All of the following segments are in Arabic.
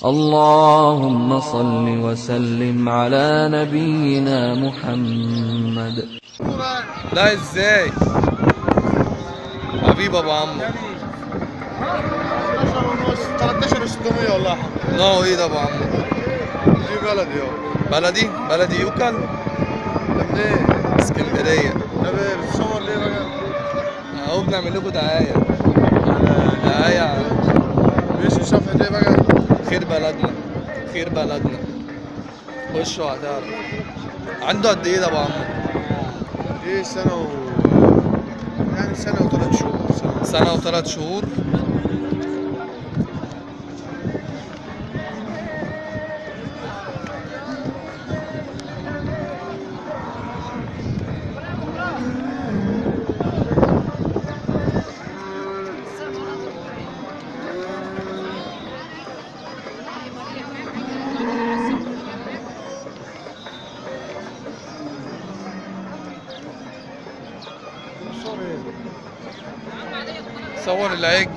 اللهم صل وسلم على نبينا محمد. لا ازاي حبيب ابو عمو 12 ونص 13,600 والله. نوع ايه ده ابو عمو؟ دي بلدي اهو. بلدي يوكل ده منين؟ اسكندريه. ده بتصور ليه بقى؟ اهو بنعمل لكم دعايه باسم صفحة ايه بقى؟ خير بلدنا خشوا هتعرف. عنده قد ايه ده ابو عمو؟ ايه يعني سنة وثلاث شهور. سنه وثلاث شهور. صور العجل.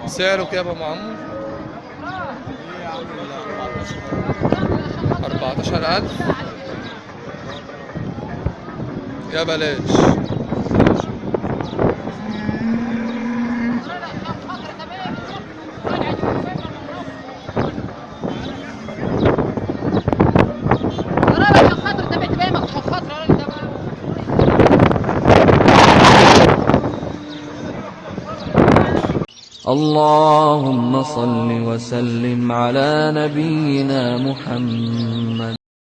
سعره كام يا ابو عمو؟ 14,000 يا بلاش. اللهم صل وسلم على نبينا محمد.